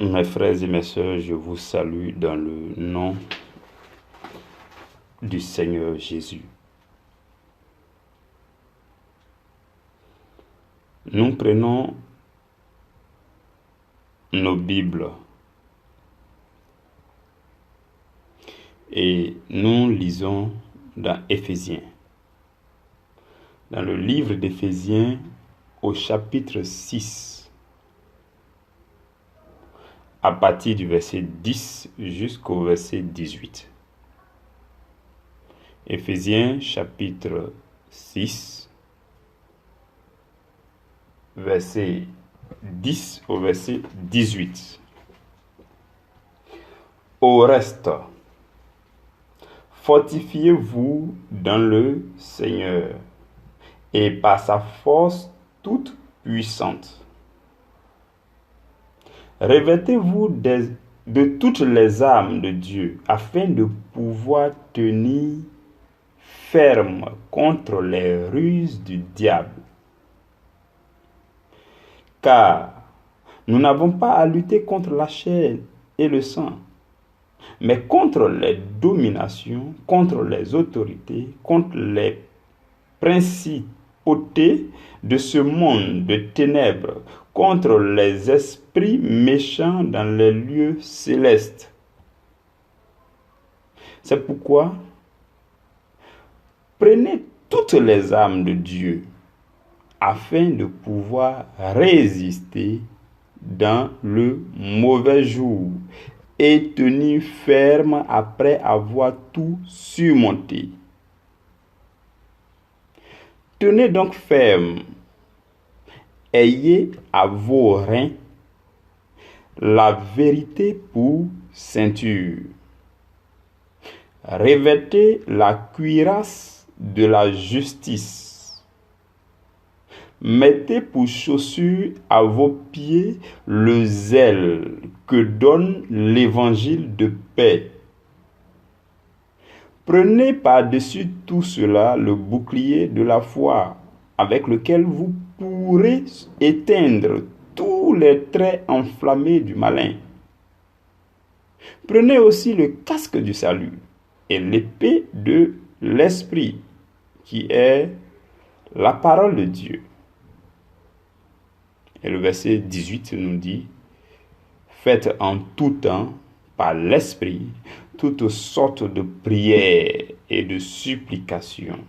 Mes frères et mes sœurs, je vous salue dans le nom du Seigneur Jésus. Nous prenons nos Bibles et nous lisons dans Éphésiens. Dans le livre d'Éphésiens au chapitre 6, à partir du verset 10 jusqu'au verset 18. Éphésiens chapitre 6, verset 10 au verset 18. Au reste, fortifiez-vous dans le Seigneur et par sa force toute puissante. Revêtez-vous de toutes les armes de Dieu afin de pouvoir tenir ferme contre les ruses du diable. Car nous n'avons pas à lutter contre la chair et le sang, mais contre les dominations, contre les autorités, contre les principautés de ce monde de ténèbres, contre les esprits méchants dans les lieux célestes. C'est pourquoi prenez toutes les armes de Dieu afin de pouvoir résister dans le mauvais jour et tenir ferme après avoir tout surmonté. Tenez donc ferme, ayez à vos reins la vérité pour ceinture. Revêtez la cuirasse de la justice. Mettez pour chaussure à vos pieds le zèle que donne l'évangile de paix. Prenez par-dessus tout cela le bouclier de la foi, avec lequel vous pourrez éteindre tous les traits enflammés du malin. Prenez aussi le casque du salut et l'épée de l'esprit, qui est la parole de Dieu. Et le verset 18 nous dit: faites en tout temps, par l'esprit, toutes sortes de prières et de supplications.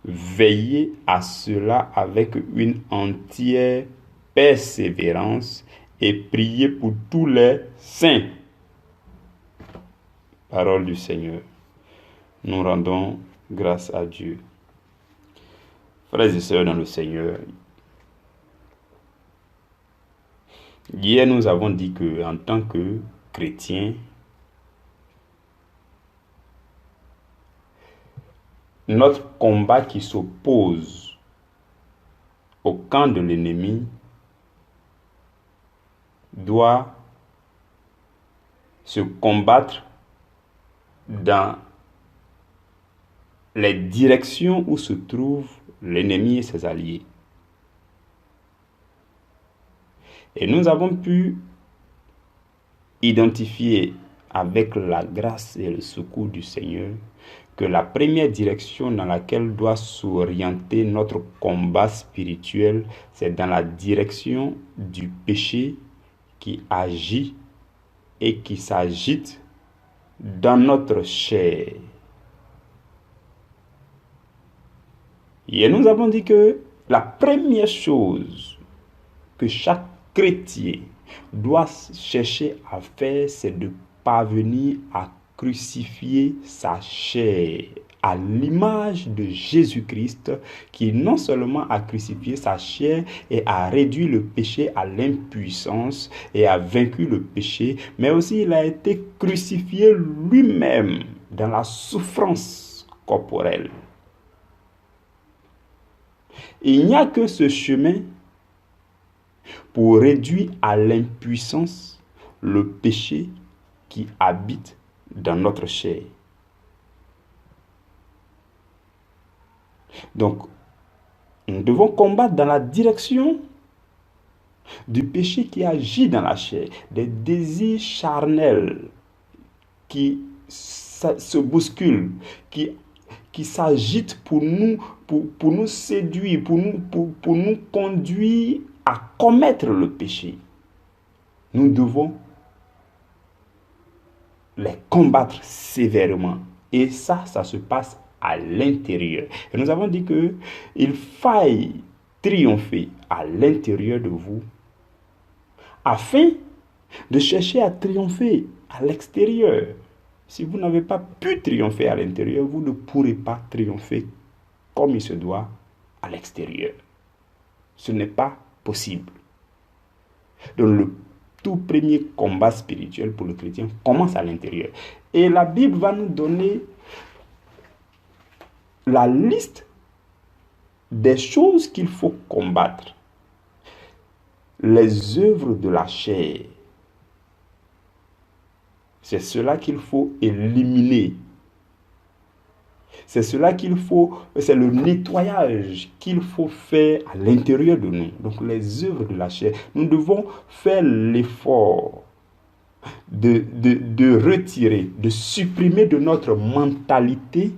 Veillez à cela avec une entière persévérance et priez pour tous les saints. Parole du Seigneur. Nous rendons grâce à Dieu. Frères et sœurs dans le Seigneur, hier nous avons dit que en tant que chrétiens, notre combat qui s'oppose au camp de l'ennemi doit se combattre dans les directions où se trouvent l'ennemi et ses alliés. Et nous avons pu identifier avec la grâce et le secours du Seigneur que la première direction dans laquelle doit s'orienter notre combat spirituel, c'est dans la direction du péché qui agit et qui s'agite dans notre chair. Et nous avons dit que la première chose que chaque chrétien doit chercher à faire, c'est de parvenir à crucifier sa chair à l'image de Jésus-Christ, qui non seulement a crucifié sa chair et a réduit le péché à l'impuissance et a vaincu le péché, mais aussi il a été crucifié lui-même dans la souffrance corporelle. Il n'y a que ce chemin pour réduire à l'impuissance le péché qui habite dans notre chair. Donc, nous devons combattre dans la direction du péché qui agit dans la chair, des désirs charnels qui se bousculent, qui s'agitent pour nous séduire, pour nous conduire à commettre le péché. Nous devons les combattre sévèrement. Et ça se passe à l'intérieur. Et nous avons dit qu'il faille triompher à l'intérieur de vous afin de chercher à triompher à l'extérieur. Si vous n'avez pas pu triompher à l'intérieur, vous ne pourrez pas triompher comme il se doit à l'extérieur. Ce n'est pas possible. Donc le tout premier combat spirituel pour le chrétien commence à l'intérieur. Et la Bible va nous donner la liste des choses qu'il faut combattre. Les œuvres de la chair. C'est cela qu'il faut éliminer. C'est cela c'est le nettoyage qu'il faut faire à l'intérieur de nous. Donc les œuvres de la chair. Nous devons faire l'effort de retirer, de supprimer de notre mentalité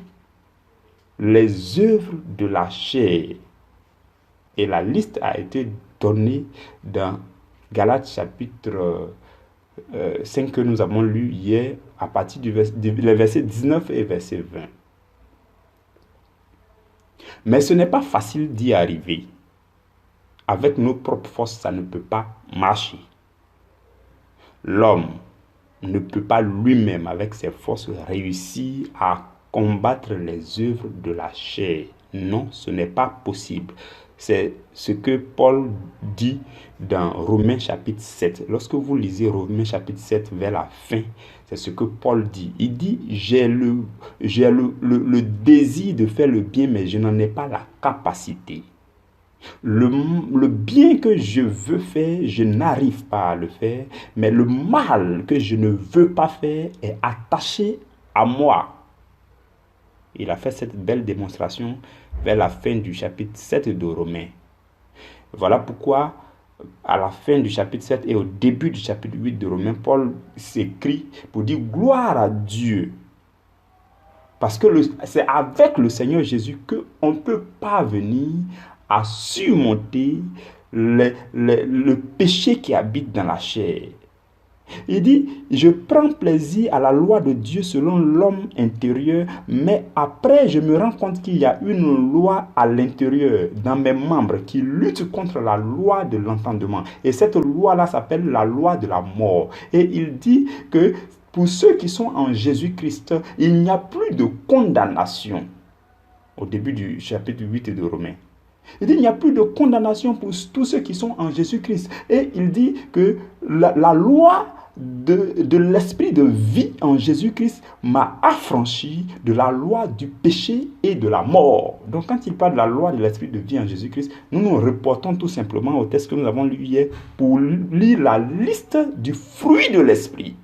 les œuvres de la chair. Et la liste a été donnée dans Galates chapitre 5 que nous avons lu hier à partir du verset 19 et verset 20. Mais ce n'est pas facile d'y arriver. Avec nos propres forces, ça ne peut pas marcher. L'homme ne peut pas lui-même, avec ses forces, réussir à combattre les œuvres de la chair. Non, ce n'est pas possible. C'est ce que Paul dit dans Romains chapitre 7. Lorsque vous lisez Romains chapitre 7 vers la fin, c'est ce que Paul dit. Il dit, j'ai le désir de faire le bien, mais je n'en ai pas la capacité. Le bien que je veux faire, je n'arrive pas à le faire, mais le mal que je ne veux pas faire est attaché à moi. Il a fait cette belle démonstration vers la fin du chapitre 7 de Romains. Voilà pourquoi, à la fin du chapitre 7 et au début du chapitre 8 de Romains, Paul s'écrit pour dire gloire à Dieu. Parce que c'est avec le Seigneur Jésus qu'on peut parvenir à surmonter le péché qui habite dans la chair. Il dit, je prends plaisir à la loi de Dieu selon l'homme intérieur, mais après je me rends compte qu'il y a une loi à l'intérieur, dans mes membres, qui lutte contre la loi de l'entendement. Et cette loi-là s'appelle la loi de la mort. Et il dit que pour ceux qui sont en Jésus-Christ, il n'y a plus de condamnation. Au début du chapitre 8 de Romains. Il dit, il n'y a plus de condamnation pour tous ceux qui sont en Jésus-Christ. Et il dit que la loi de l'esprit de vie en Jésus-Christ m'a affranchi de la loi du péché et de la mort. Donc quand il parle de la loi de l'esprit de vie en Jésus-Christ, nous nous reportons tout simplement au texte que nous avons lu hier pour lire la liste du fruit de l'esprit.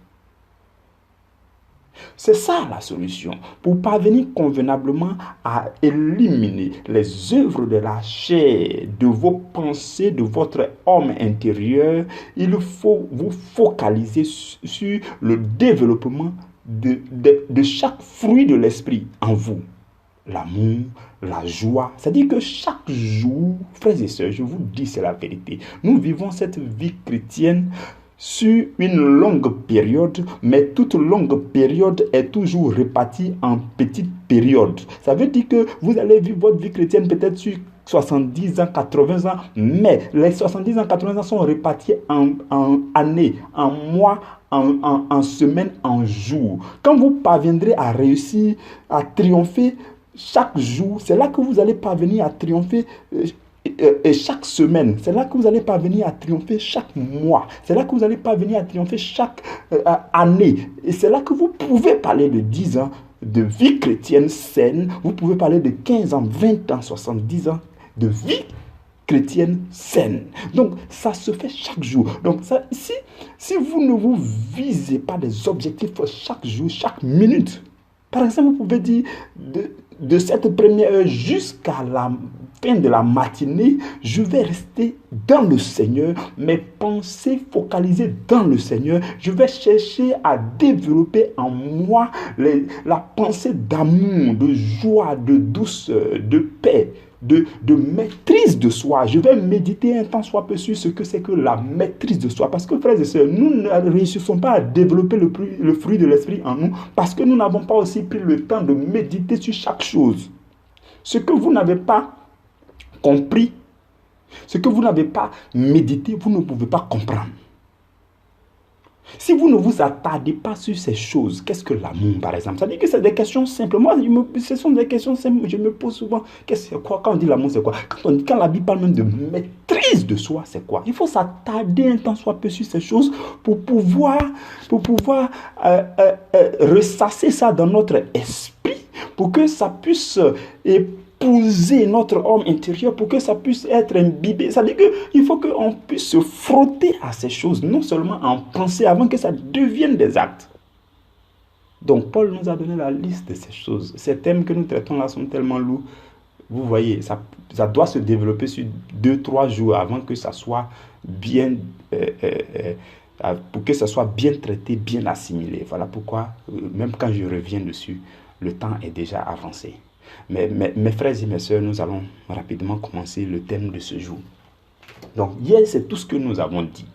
C'est ça la solution. Pour parvenir convenablement à éliminer les œuvres de la chair, de vos pensées, de votre homme intérieur, il faut vous focaliser sur le développement de chaque fruit de l'esprit en vous. L'amour, la joie. C'est-à-dire que chaque jour, frères et sœurs, je vous dis, c'est la vérité. Nous vivons cette vie chrétienne sur une longue période, mais toute longue période est toujours répartie en petites périodes. Ça veut dire que vous allez vivre votre vie chrétienne peut-être sur 70 ans, 80 ans, mais les 70 ans, 80 ans sont répartis en années, en mois, en semaines, en jours. Quand vous parviendrez à réussir, à triompher chaque jour, c'est là que vous allez parvenir à triompher et chaque semaine, c'est là que vous allez parvenir à triompher chaque mois. C'est là que vous allez parvenir à triompher chaque année. Et c'est là que vous pouvez parler de 10 ans de vie chrétienne saine. Vous pouvez parler de 15 ans, 20 ans, 70 ans de vie chrétienne saine. Donc, ça se fait chaque jour. Donc, ça, si vous ne vous visez pas des objectifs chaque jour, chaque minute, par exemple, vous pouvez dire de cette première heure jusqu'à la fin de la matinée, je vais rester dans le Seigneur, mes pensées focalisées dans le Seigneur. Je vais chercher à développer en moi la pensée d'amour, de joie, de douceur, de paix, de maîtrise de soi. Je vais méditer un temps soit peu sur ce que c'est que la maîtrise de soi. Parce que, frères et sœurs, nous ne réussissons pas à développer le fruit de l'esprit en nous parce que nous n'avons pas aussi pris le temps de méditer sur chaque chose. Ce que vous n'avez pas compris, ce que vous n'avez pas médité, vous ne pouvez pas comprendre. Si vous ne vous attardez pas sur ces choses, qu'est-ce que l'amour, par exemple? Ça veut dire que c'est des questions simples. Moi, ce sont des questions simples. Je me pose souvent, c'est quoi? Quand on dit l'amour, c'est quoi? Quand la Bible parle même de maîtrise de soi, c'est quoi? Il faut s'attarder un temps soit peu sur ces choses pour pouvoir ressasser ça dans notre esprit, pour que ça puisse épouser notre homme intérieur, pour que ça puisse être imbibé. Ça veut dire qu'il faut qu'on puisse se frotter à ces choses, non seulement en pensée, avant que ça devienne des actes. Donc Paul nous a donné la liste de ces choses. Ces thèmes que nous traitons là sont tellement lourds. Vous voyez, ça doit se développer sur 2-3 jours avant que ça soit bien, pour que ça soit bien traité, bien assimilé. Voilà pourquoi, même quand je reviens dessus, le temps est déjà avancé. Mais mes frères et mes sœurs, nous allons rapidement commencer le thème de ce jour. Donc, hier, c'est tout ce que nous avons dit.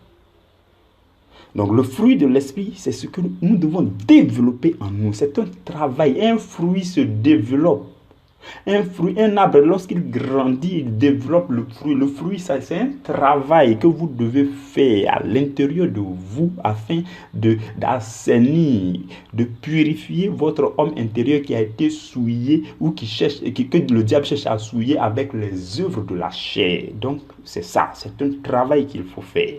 Donc, le fruit de l'esprit, c'est ce que nous devons développer en nous. C'est un travail. Un fruit se développe. Un arbre, lorsqu'il grandit, il développe le fruit. Le fruit, c'est un travail que vous devez faire à l'intérieur de vous afin d'assainir, de purifier votre homme intérieur qui a été souillé ou que le diable cherche à souiller avec les œuvres de la chair. Donc, c'est ça, c'est un travail qu'il faut faire.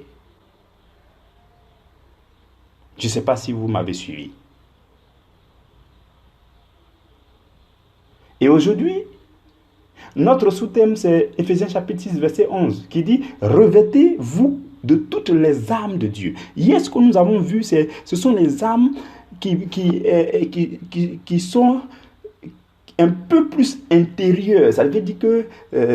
Je ne sais pas si vous m'avez suivi. Et aujourd'hui, notre sous-thème, c'est Éphésiens chapitre 6, verset 11, qui dit « Revêtez-vous de toutes les armes de Dieu ». Hier, ce que nous avons vu, ce sont les armes qui sont un peu plus intérieures. Ça veut dire que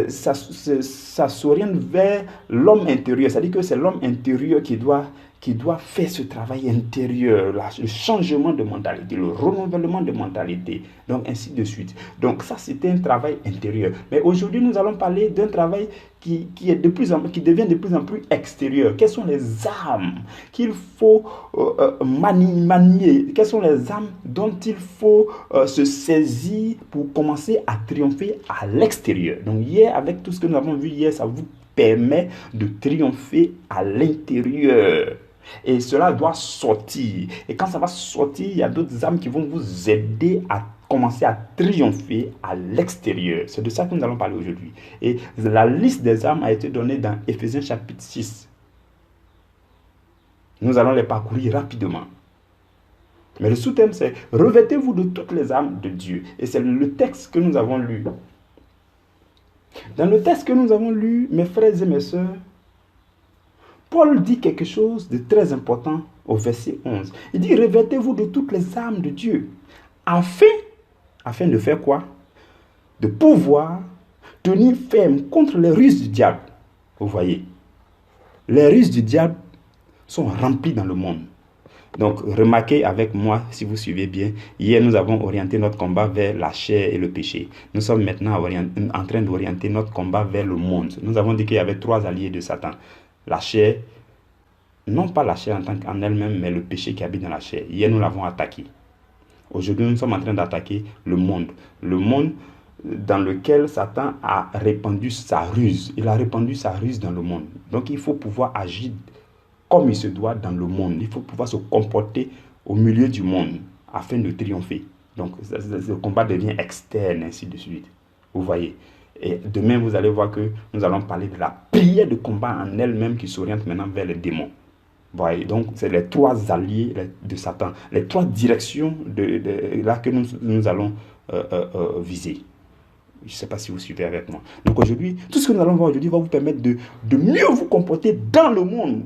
ça s'oriente vers l'homme intérieur. Ça veut dire que c'est l'homme intérieur qui doit faire ce travail intérieur, le changement de mentalité, le renouvellement de mentalité, donc ainsi de suite. Donc ça, c'était un travail intérieur. Mais aujourd'hui, nous allons parler d'un travail qui devient de plus en plus extérieur. Quelles sont les armes qu'il faut manier? Quelles sont les armes dont il faut se saisir pour commencer à triompher à l'extérieur? Donc hier, avec tout ce que nous avons vu hier, ça vous permet de triompher à l'intérieur. Et cela doit sortir. Et quand ça va sortir, il y a d'autres âmes qui vont vous aider à commencer à triompher à l'extérieur. C'est de ça que nous allons parler aujourd'hui. Et la liste des âmes a été donnée dans Éphésiens chapitre 6. Nous allons les parcourir rapidement. Mais le sous-thème, c'est « Revêtez-vous de toutes les âmes de Dieu ». Et c'est le texte que nous avons lu. Dans le texte que nous avons lu, mes frères et mes sœurs, Paul dit quelque chose de très important au verset 11. Il dit, revêtez-vous de toutes les armes de Dieu, afin de faire quoi? De pouvoir tenir ferme contre les ruses du diable. Vous voyez, les ruses du diable sont remplies dans le monde. Donc, remarquez avec moi, si vous suivez bien, hier nous avons orienté notre combat vers la chair et le péché. Nous sommes maintenant en train d'orienter notre combat vers le monde. Nous avons dit qu'il y avait 3 alliés de Satan. La chair, non pas la chair en elle-même, mais le péché qui habite dans la chair. Hier, nous l'avons attaqué. Aujourd'hui, nous sommes en train d'attaquer le monde. Le monde dans lequel Satan a répandu sa ruse. Il a répandu sa ruse dans le monde. Donc, il faut pouvoir agir comme il se doit dans le monde. Il faut pouvoir se comporter au milieu du monde afin de triompher. Donc, le combat devient externe, ainsi de suite. Vous voyez. Et demain, vous allez voir que nous allons parler de la prière de combat en elle-même qui s'oriente maintenant vers les démons. Vous voyez, donc, c'est les 3 alliés de Satan, les 3 directions là que nous allons viser. Je ne sais pas si vous suivez avec moi. Donc aujourd'hui, tout ce que nous allons voir aujourd'hui va vous permettre de mieux vous comporter dans le monde.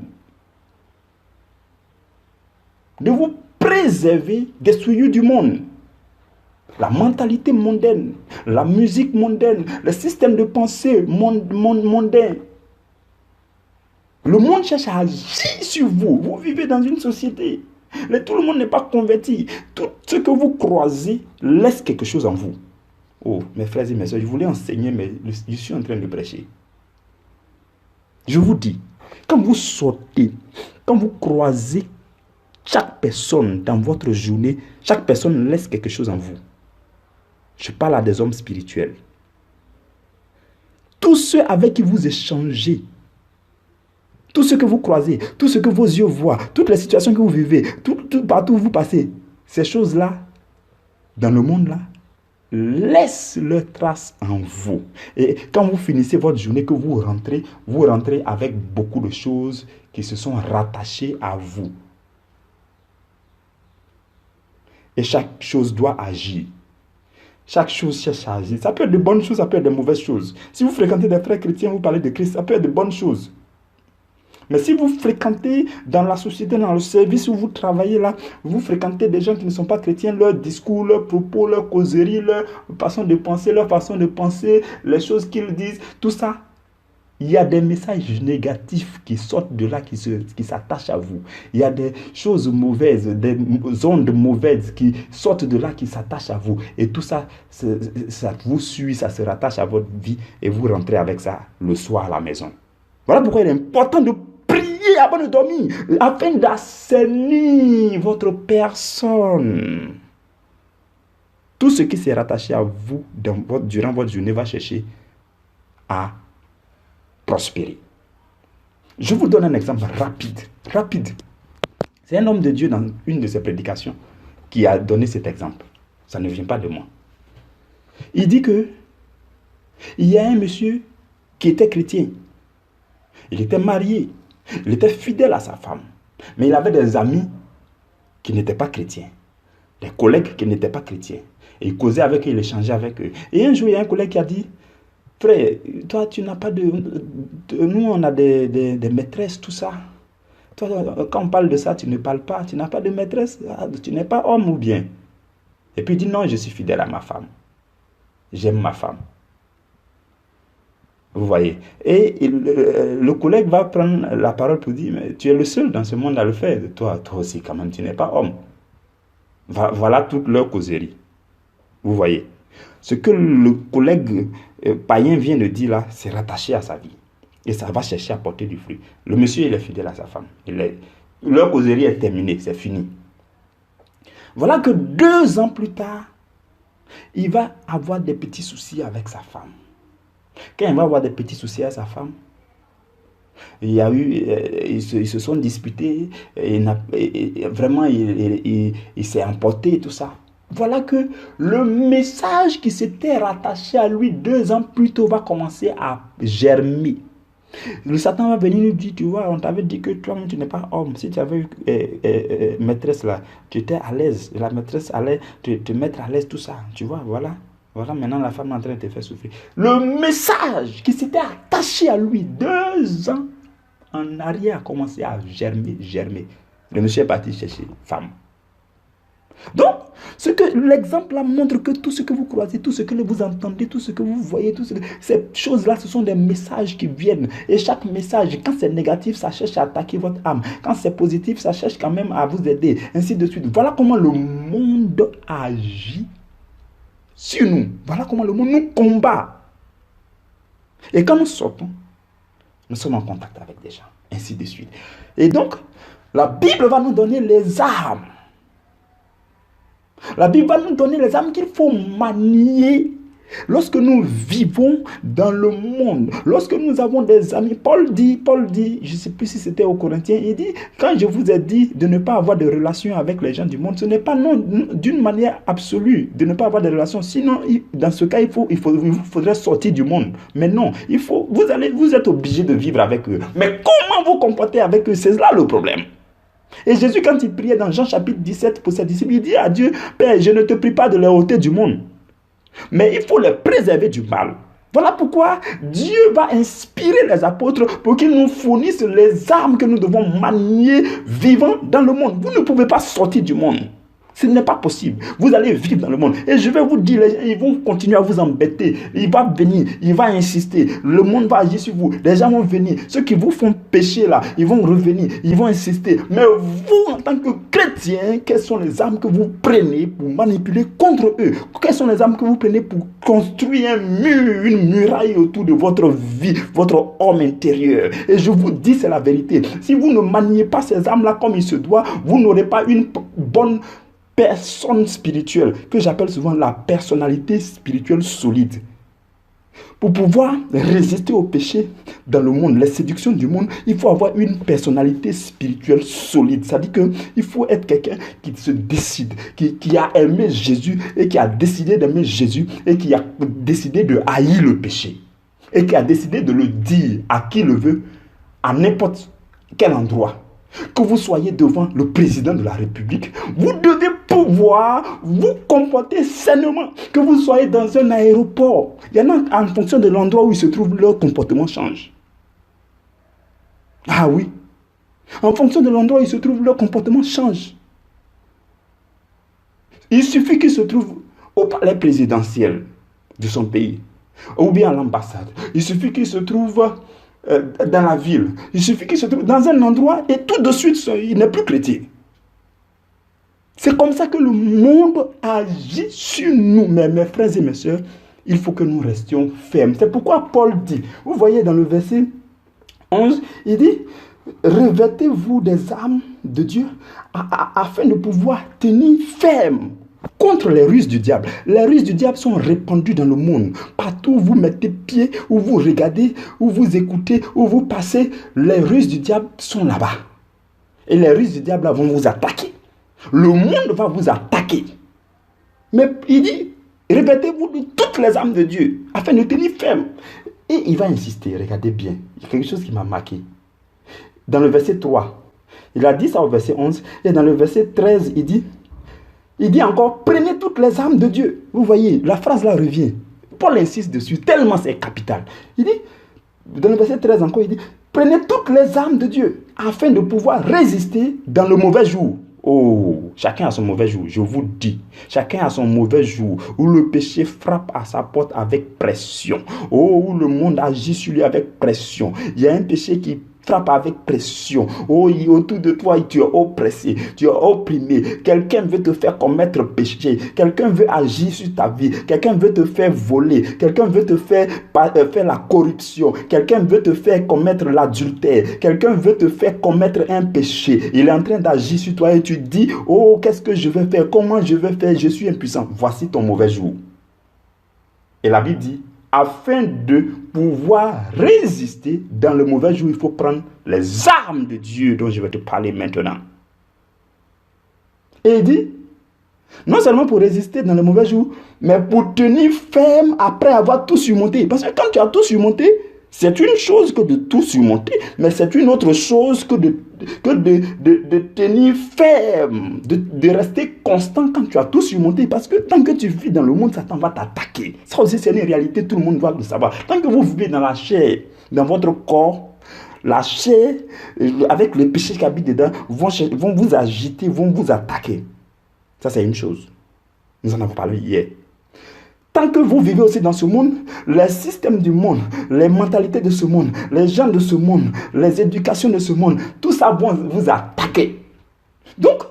De vous préserver des souillures du monde. La mentalité mondaine, la musique mondaine, le système de pensée mondain. Le monde cherche à agir sur vous. Vous vivez dans une société. Tout le monde n'est pas converti. Tout ce que vous croisez laisse quelque chose en vous. Oh, mes frères et mes soeurs, je voulais enseigner, mais je suis en train de prêcher. Je vous dis, quand vous sortez, quand vous croisez chaque personne dans votre journée, chaque personne laisse quelque chose en vous. Je parle à des hommes spirituels. Tous ceux avec qui vous échangez, tout ce que vous croisez, tout ce que vos yeux voient, toutes les situations que vous vivez, partout où vous passez, ces choses-là, dans le monde-là, laissent leur trace en vous. Et quand vous finissez votre journée, que vous rentrez avec beaucoup de choses qui se sont rattachées à vous. Et chaque chose doit agir. Chaque chose cherche à agir. Ça peut être de bonnes choses, ça peut être de mauvaises choses. Si vous fréquentez des frères chrétiens, vous parlez de Christ, ça peut être de bonnes choses. Mais si vous fréquentez dans la société, dans le service où vous travaillez là, vous fréquentez des gens qui ne sont pas chrétiens, leur discours, leurs propos, leur causerie, leur façon de penser, les choses qu'ils disent, tout ça, il y a des messages négatifs qui sortent de là, qui s'attachent à vous. Il y a des choses mauvaises, des ondes mauvaises qui sortent de là, qui s'attachent à vous. Et tout ça, ça vous suit, ça se rattache à votre vie et vous rentrez avec ça le soir à la maison. Voilà pourquoi il est important de prier avant de dormir, afin d'assainir votre personne. Tout ce qui s'est rattaché à vous durant votre journée va chercher à prospérer. Je vous donne un exemple rapide. C'est un homme de Dieu dans une de ses prédications qui a donné cet exemple. Ça ne vient pas de moi. Il dit que il y a un monsieur qui était chrétien. Il était marié. Il était fidèle à sa femme. Mais il avait des amis qui n'étaient pas chrétiens. Des collègues qui n'étaient pas chrétiens. Et il causait avec eux, il échangeait avec eux. Et un jour, il y a un collègue qui a dit, frère, toi, tu n'as pas nous, on a des maîtresses, tout ça. Toi, quand on parle de ça, tu ne parles pas. Tu n'as pas de maîtresse. Tu n'es pas homme ou bien. Et puis il dit, non, je suis fidèle à ma femme. J'aime ma femme. Vous voyez. Et le collègue va prendre la parole pour dire, mais tu es le seul dans ce monde à le faire. Toi aussi, quand même, tu n'es pas homme. Voilà toute leur causerie. Vous voyez. Ce que le collègue païen vient de dire là, c'est rattaché à sa vie. Et ça va chercher à porter du fruit. Le monsieur, il est fidèle à sa femme. Leur causerie est terminée, c'est fini. Voilà que 2 ans plus tard, il va avoir des petits soucis avec sa femme. Quand il va avoir des petits soucis avec sa femme, ils se sont disputés, vraiment il s'est emporté, tout ça. Voilà que le message qui s'était rattaché à lui 2 ans plus tôt va commencer à germer. Le Satan va venir nous dire, tu vois, on t'avait dit que toi-même tu n'es pas homme. Si tu avais eu maîtresse là, tu étais à l'aise. La maîtresse allait te mettre à l'aise, tout ça. Tu vois, voilà. Voilà, maintenant la femme est en train de te faire souffrir. Le message qui s'était attaché à lui 2 ans en arrière a commencé à germer. Le monsieur est parti chercher femme. Donc, l'exemple là montre que tout ce que vous croisez, tout ce que vous entendez, tout ce que vous voyez, ces choses-là, ce sont des messages qui viennent. Et chaque message, quand c'est négatif, ça cherche à attaquer votre âme. Quand c'est positif, ça cherche quand même à vous aider. Ainsi de suite. Voilà comment le monde agit sur nous. Voilà comment le monde nous combat. Et quand nous sortons, nous sommes en contact avec des gens. Ainsi de suite. Et donc, la Bible va nous donner les armes. La Bible va nous donner les armes qu'il faut manier lorsque nous vivons dans le monde. Lorsque nous avons des amis, Paul dit, je ne sais plus si c'était aux Corinthiens, il dit, quand je vous ai dit de ne pas avoir de relations avec les gens du monde, ce n'est pas non d'une manière absolue de ne pas avoir de relations. Sinon, dans ce cas, il faudrait sortir du monde. Mais non, vous êtes obligé de vivre avec eux. Mais comment vous comportez avec eux, c'est là le problème. Et Jésus, quand il priait dans Jean chapitre 17 pour ses disciples, il dit à Dieu, Père, je ne te prie pas de les ôter du monde, mais il faut les préserver du mal. Voilà pourquoi Dieu va inspirer les apôtres pour qu'ils nous fournissent les armes que nous devons manier vivant dans le monde. Vous ne pouvez pas sortir du monde. Ce n'est pas possible. Vous allez vivre dans le monde. Et je vais vous dire, les gens, ils vont continuer à vous embêter. Il va venir, il va insister. Le monde va agir sur vous. Les gens vont venir. Ceux qui vous font pécher là, ils vont revenir. Ils vont insister. Mais vous, en tant que chrétien, quelles sont les armes que vous prenez pour manipuler contre eux? Quelles sont les armes que vous prenez pour construire un mur, une muraille autour de votre vie, votre homme intérieur? Et je vous dis, c'est la vérité. Si vous ne maniez pas ces armes-là comme il se doit, vous n'aurez pas une bonne personne spirituelle, que j'appelle souvent la personnalité spirituelle solide. Pour pouvoir résister au péché dans le monde, les séductions du monde, il faut avoir une personnalité spirituelle solide. C'est-à-dire qu'il faut être quelqu'un qui se décide, qui a aimé Jésus et qui a décidé d'aimer Jésus et qui a décidé de haïr le péché et qui a décidé de le dire à qui le veut, à n'importe quel endroit. Que vous soyez devant le président de la République, vous devez pouvoir vous comporter sainement. Que vous soyez dans un aéroport, il y en a, en fonction de l'endroit où ils se trouvent, leur comportement change. Ah oui. En fonction de l'endroit où ils se trouvent, leur comportement change. Il suffit qu'ils se trouvent au palais présidentiel de son pays, ou bien à l'ambassade. Il suffit qu'ils se trouvent dans la ville. Il suffit qu'il se trouve dans un endroit et tout de suite, il n'est plus chrétien. C'est comme ça que le monde agit sur nous. Mais mes frères et mes sœurs, il faut que nous restions fermes. C'est pourquoi Paul dit, vous voyez dans le verset 11, il dit, revêtez-vous des armes de Dieu afin de pouvoir tenir ferme contre les ruses du diable. Les ruses du diable sont répandues dans le monde. Partout où vous mettez pied, où vous regardez, où vous écoutez, où vous passez, les ruses du diable sont là-bas. Et les ruses du diable vont vous attaquer. Le monde va vous attaquer. Mais il dit, répétez-vous de toutes les armes de Dieu afin de tenir ferme. Et il va insister, regardez bien. Il y a quelque chose qui m'a marqué. Dans le verset 3, il a dit ça au verset 11. Et dans le verset 13, il dit encore, prenez toutes les armes de Dieu. Vous voyez, la phrase là revient. Paul insiste dessus, tellement c'est capital. Il dit, dans le verset 13 encore, il dit, prenez toutes les armes de Dieu afin de pouvoir résister dans le mauvais jour. Oh, chacun a son mauvais jour, je vous dis. Chacun a son mauvais jour où le péché frappe à sa porte avec pression. Oh, où le monde agit sur lui avec pression. Il y a un péché qui frappe avec pression. Oh, autour de toi, tu es oppressé, tu es opprimé. Quelqu'un veut te faire commettre péché. Quelqu'un veut agir sur ta vie. Quelqu'un veut te faire voler. Quelqu'un veut te faire la corruption. Quelqu'un veut te faire commettre l'adultère. Quelqu'un veut te faire commettre un péché. Il est en train d'agir sur toi et tu dis, oh, qu'est-ce que je vais faire? Comment je vais faire? Je suis impuissant. Voici ton mauvais jour. Et la Bible dit, afin de pouvoir résister dans le mauvais jour, il faut prendre les armes de Dieu dont je vais te parler maintenant. Et il dit, non seulement pour résister dans le mauvais jour, mais pour tenir ferme après avoir tout surmonté. Parce que quand tu as tout surmonté, c'est une chose que de tout surmonter, mais c'est une autre chose que de tenir ferme, de rester constant quand tu as tout surmonté. Parce que tant que tu vis dans le monde, Satan va t'attaquer. Ça aussi, c'est une réalité, tout le monde doit le savoir. Tant que vous vivez dans la chair, dans votre corps, la chair, avec le péché qui habite dedans, vont vous agiter, vont vous attaquer. Ça, c'est une chose. Nous en avons parlé hier. Tant que vous vivez aussi dans ce monde, les systèmes du monde, les mentalités de ce monde, les gens de ce monde, les éducations de ce monde, tout ça va vous attaquer. Donc,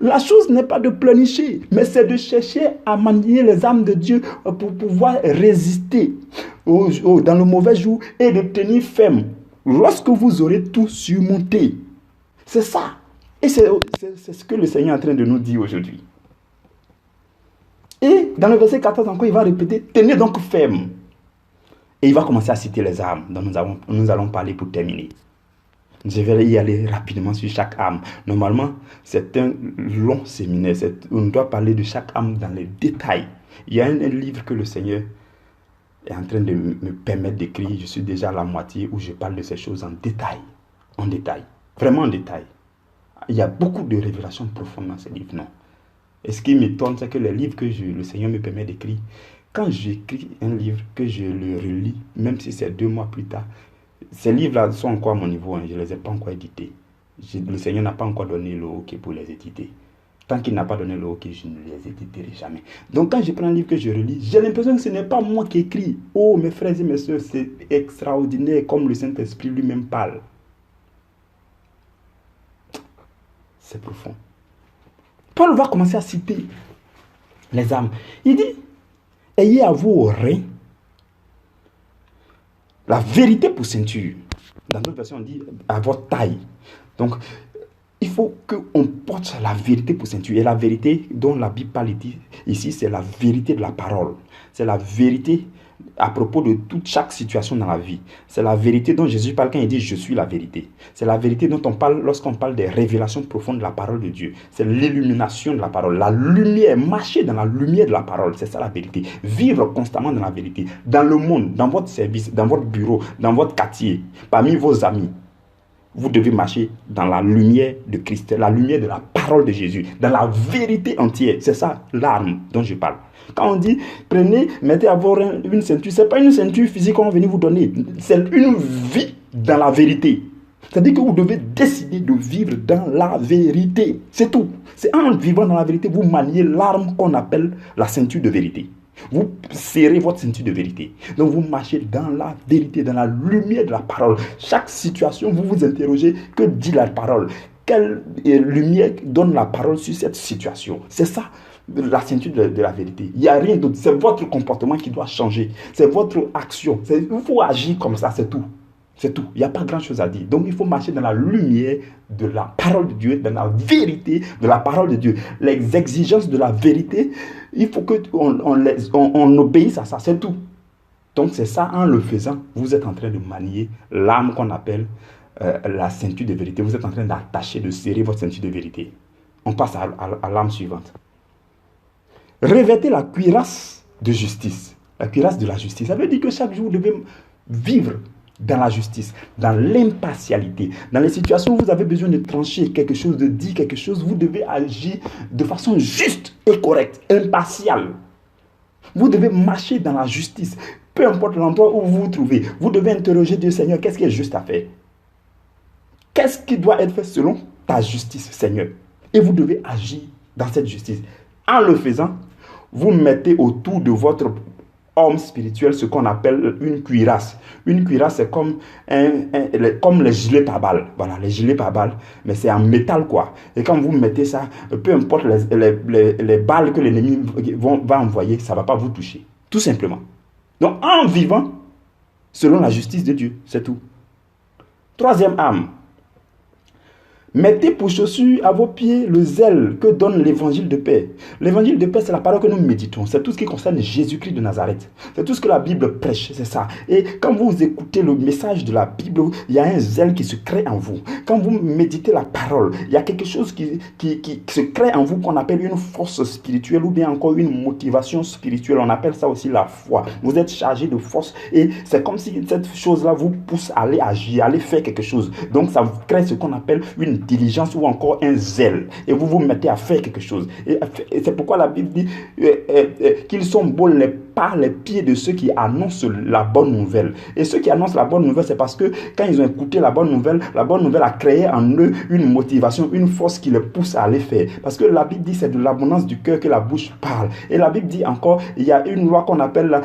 la chose n'est pas de pleurnicher, mais c'est de chercher à manier les armes de Dieu pour pouvoir résister dans le mauvais jour et de tenir ferme lorsque vous aurez tout surmonté. C'est ça. Et c'est ce que le Seigneur est en train de nous dire aujourd'hui. Et dans le verset 14 encore, il va répéter, tenez donc ferme. Et il va commencer à citer les armes dont nous allons parler pour terminer. Je vais y aller rapidement sur chaque arme. Normalement, c'est un long séminaire. On doit parler de chaque arme dans les détails. Il y a un livre que le Seigneur est en train de me permettre d'écrire. Je suis déjà à la moitié où je parle de ces choses en détail. En détail. Vraiment en détail. Il y a beaucoup de révélations profondes dans ces livres, non? Et ce qui m'étonne, c'est que les livres que le Seigneur me permet d'écrire, quand j'écris un livre, que je le relis, même si c'est 2 mois plus tard, ces livres-là sont encore à mon niveau, je ne les ai pas encore édités. Le Seigneur n'a pas encore donné le OK pour les éditer. Tant qu'il n'a pas donné le OK, je ne les éditerai jamais. Donc quand je prends un livre que je relis, j'ai l'impression que ce n'est pas moi qui écris. Oh, mes frères et mes soeurs, c'est extraordinaire comme le Saint-Esprit lui-même parle. C'est profond. Paul va commencer à citer les âmes. Il dit, ayez à vos reins la vérité pour ceinture. Dans d'autres versions, on dit à votre taille. Donc, il faut qu'on porte la vérité pour ceinture. Et la vérité dont la Bible parle ici, c'est la vérité de la parole. C'est la vérité à propos de toute chaque situation dans la vie. C'est la vérité dont Jésus parle quand il dit « Je suis la vérité ». C'est la vérité dont on parle lorsqu'on parle des révélations profondes de la parole de Dieu. C'est l'illumination de la parole. La lumière, marcher dans la lumière de la parole. C'est ça la vérité. Vivre constamment dans la vérité. Dans le monde, dans votre service, dans votre bureau, dans votre quartier, parmi vos amis. Vous devez marcher dans la lumière de Christ, la lumière de la parole de Jésus, dans la vérité entière. C'est ça l'arme dont je parle. Quand on dit, prenez, mettez à vos reins une ceinture, ce n'est pas une ceinture physique qu'on va venir vous donner. C'est une vie dans la vérité. C'est-à-dire que vous devez décider de vivre dans la vérité. C'est tout. C'est en vivant dans la vérité, vous maniez l'arme qu'on appelle la ceinture de vérité. Vous serrez votre ceinture de vérité. Donc vous marchez dans la vérité, dans la lumière de la parole. Chaque situation, vous vous interrogez, que dit la parole? Quelle lumière donne la parole sur cette situation? C'est ça, la ceinture de la vérité. Il n'y a rien d'autre. C'est votre comportement qui doit changer. C'est votre action. Il faut agir comme ça, c'est tout. C'est tout. Il n'y a pas grand-chose à dire. Donc, il faut marcher dans la lumière de la parole de Dieu, dans la vérité de la parole de Dieu. Les exigences de la vérité, il faut qu'on obéisse à ça. C'est tout. Donc, c'est ça, en le faisant, vous êtes en train de manier l'arme qu'on appelle la ceinture de vérité. Vous êtes en train d'attacher, de serrer votre ceinture de vérité. On passe à l'arme suivante. Revêtez la cuirasse de justice. La cuirasse de la justice. Ça veut dire que chaque jour, vous devez vivre dans la justice, dans l'impartialité. Dans les situations où vous avez besoin de trancher quelque chose, de dire quelque chose, vous devez agir de façon juste et correcte, impartiale. Vous devez marcher dans la justice. Peu importe l'endroit où vous vous trouvez, vous devez interroger Dieu, Seigneur, qu'est-ce qui est juste à faire? Qu'est-ce qui doit être fait selon ta justice, Seigneur? Et vous devez agir dans cette justice. En le faisant, vous mettez autour de votre homme spirituel ce qu'on appelle une cuirasse. Une cuirasse, c'est comme les gilets pare-balles. Voilà, les gilets pare-balles, mais c'est en métal, quoi. Et quand vous mettez ça, peu importe les balles que l'ennemi va envoyer, ça ne va pas vous toucher. Tout simplement. Donc, en vivant selon la justice de Dieu, c'est tout. Troisième arme. Mettez pour chaussure à vos pieds le zèle que donne l'évangile de paix. L'évangile de paix, c'est la parole que nous méditons. C'est tout ce qui concerne Jésus-Christ de Nazareth. C'est tout ce que la Bible prêche, c'est ça. Et quand vous écoutez le message de la Bible, il y a un zèle qui se crée en vous. Quand vous méditez la parole, il y a quelque chose qui se crée en vous qu'on appelle une force spirituelle ou bien encore une motivation spirituelle. On appelle ça aussi la foi. Vous êtes chargé de force et c'est comme si cette chose-là vous pousse à aller agir, à aller faire quelque chose. Donc ça crée ce qu'on appelle une diligence ou encore un zèle et vous vous mettez à faire quelque chose et c'est pourquoi la Bible dit qu'ils sont beaux les pieds de ceux qui annoncent la bonne nouvelle. Et ceux qui annoncent la bonne nouvelle, c'est parce que quand ils ont écouté la bonne nouvelle a créé en eux une motivation, une force qui les pousse à aller faire. Parce que la Bible dit c'est de l'abondance du cœur que la bouche parle. Et la Bible dit encore, il y a une loi qu'on appelle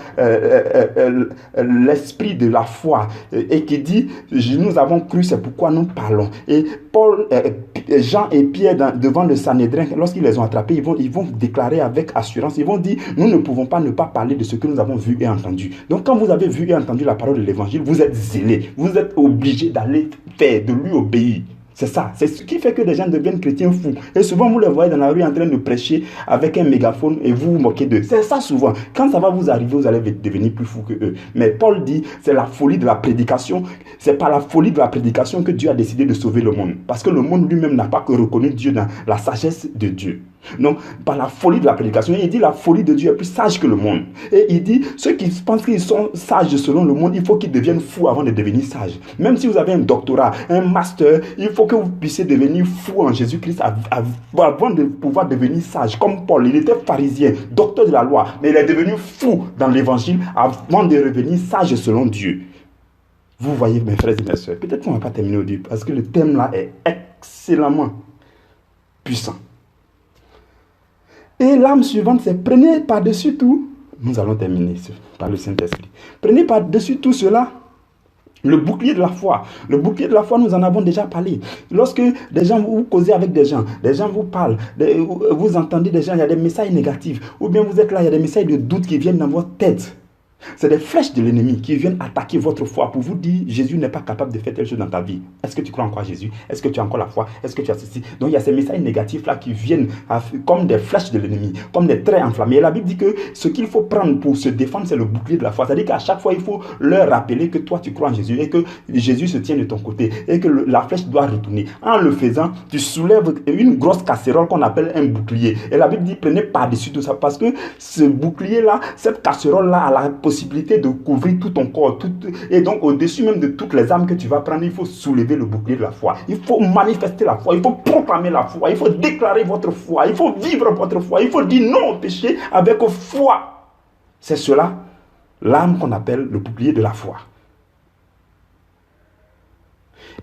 l'esprit de la foi et qui dit nous avons cru, c'est pourquoi nous parlons. Et Paul, Jean et Pierre devant le Sanhédrin, lorsqu'ils les ont attrapés, ils vont déclarer avec assurance, ils vont dire nous ne pouvons pas ne pas parler de ce que nous avons vu et entendu. Donc quand vous avez vu et entendu la parole de l'évangile, vous êtes zélé, vous êtes obligé d'aller faire, de lui obéir. C'est ça, c'est ce qui fait que des gens deviennent chrétiens fous. Et souvent, vous les voyez dans la rue en train de prêcher avec un mégaphone et vous vous moquez d'eux. C'est ça souvent. Quand ça va vous arriver, vous allez devenir plus fou que eux. Mais Paul dit, c'est la folie de la prédication. C'est par la folie de la prédication que Dieu a décidé de sauver le monde. Parce que le monde lui-même n'a pas que reconnu Dieu dans la sagesse de Dieu. Donc, par la folie de la prédication, il dit la folie de Dieu est plus sage que le monde. Et il dit, ceux qui pensent qu'ils sont sages selon le monde, il faut qu'ils deviennent fous avant de devenir sages. Même si vous avez un doctorat, un master, il faut que vous puissiez devenir fou en Jésus-Christ avant de pouvoir devenir sage. Comme Paul, il était pharisien, docteur de la loi, mais il est devenu fou dans l'évangile avant de revenir sage selon Dieu. Vous voyez, mes frères et mes soeurs, peut-être qu'on ne va pas terminer au début, parce que le thème là est excellemment puissant. Et l'arme suivante, c'est prenez par-dessus tout. Nous allons terminer par le Saint-Esprit. Prenez par-dessus tout cela le bouclier de la foi. Le bouclier de la foi, nous en avons déjà parlé. Lorsque des gens, vous causez avec des gens vous parlent, vous entendez des gens, il y a des messages négatifs, ou bien vous êtes là, il y a des messages de doute qui viennent dans votre tête. C'est des flèches de l'ennemi qui viennent attaquer votre foi pour vous dire Jésus n'est pas capable de faire telle chose dans ta vie. Est-ce que tu crois encore à Jésus? Est-ce que tu as encore la foi? Est-ce que tu as ceci? Donc il y a ces messages négatifs là qui viennent comme des flèches de l'ennemi, comme des traits enflammés. Et la Bible dit que ce qu'il faut prendre pour se défendre, c'est le bouclier de la foi. C'est-à-dire qu'à chaque fois, il faut leur rappeler que toi tu crois en Jésus et que Jésus se tient de ton côté et que la flèche doit retourner. En le faisant, tu soulèves une grosse casserole qu'on appelle un bouclier. Et la Bible dit prenez par-dessus tout ça parce que ce bouclier là, cette casserole là a la possibilité de couvrir tout ton corps. Et donc, au-dessus même de toutes les armes que tu vas prendre, il faut soulever le bouclier de la foi. Il faut manifester la foi. Il faut proclamer la foi. Il faut déclarer votre foi. Il faut vivre votre foi. Il faut dire non au péché avec foi. C'est cela, l'arme qu'on appelle le bouclier de la foi.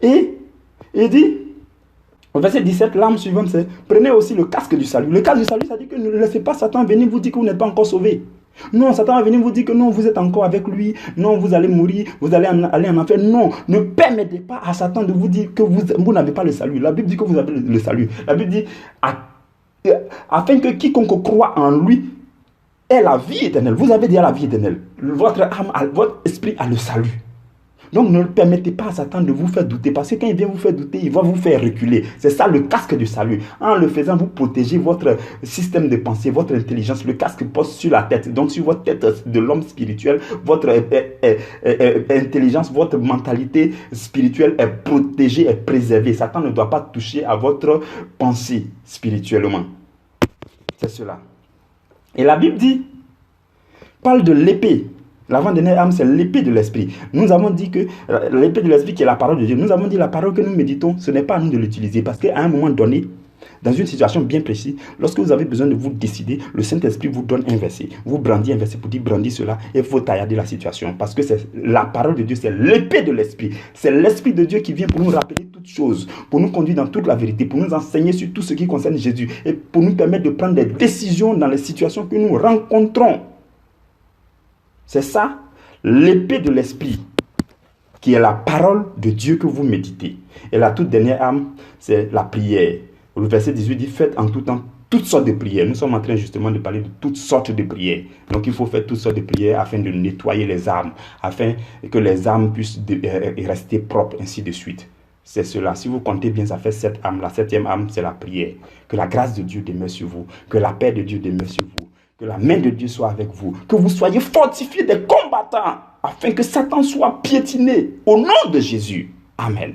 Et il dit, au verset 17, l'arme suivante, c'est prenez aussi le casque du salut. Le casque du salut, ça dit que ne laissez pas Satan venir vous dire que vous n'êtes pas encore sauvé. Non, Satan va venir vous dire que non, vous êtes encore avec lui. Non, vous allez mourir, vous allez aller en enfer. Non, ne permettez pas à Satan de vous dire que vous n'avez pas le salut. La Bible dit que vous avez le salut. La Bible dit, afin que quiconque croit en lui ait la vie éternelle. Vous avez déjà la vie éternelle. Votre âme, votre esprit a le salut. Donc ne permettez pas à Satan de vous faire douter, parce que quand il vient vous faire douter, il va vous faire reculer. C'est ça le casque du salut. En le faisant, vous protégez votre système de pensée, votre intelligence. Le casque pose sur la tête, donc sur votre tête de l'homme spirituel, votre intelligence, votre mentalité spirituelle est protégée, est préservée. Satan ne doit pas toucher à votre pensée spirituellement. C'est cela. Et la Bible dit, parle de l'épée. L'avant-dernière arme, c'est l'épée de l'esprit. Nous avons dit que l'épée de l'esprit qui est la parole de Dieu, nous avons dit la parole que nous méditons, ce n'est pas à nous de l'utiliser. Parce qu'à un moment donné, dans une situation bien précise, lorsque vous avez besoin de vous décider, le Saint-Esprit vous donne un verset. Vous brandit un verset pour dire brandis cela et il faut taillarder la situation. Parce que c'est la parole de Dieu, c'est l'épée de l'esprit. C'est l'Esprit de Dieu qui vient pour nous rappeler toutes choses, pour nous conduire dans toute la vérité, pour nous enseigner sur tout ce qui concerne Jésus et pour nous permettre de prendre des décisions dans les situations que nous rencontrons. C'est ça, l'épée de l'esprit, qui est la parole de Dieu que vous méditez. Et la toute dernière arme, c'est la prière. Le verset 18 dit, faites en tout temps toutes sortes de prières. Nous sommes en train justement de parler de toutes sortes de prières. Donc il faut faire toutes sortes de prières afin de nettoyer les âmes, afin que les âmes puissent rester propres, ainsi de suite. C'est cela. Si vous comptez bien, ça fait 7 âmes. La 7e âme, c'est la prière. Que la grâce de Dieu demeure sur vous. Que la paix de Dieu demeure sur vous. Que la main de Dieu soit avec vous. Que vous soyez fortifiés des combattants afin que Satan soit piétiné au nom de Jésus. Amen.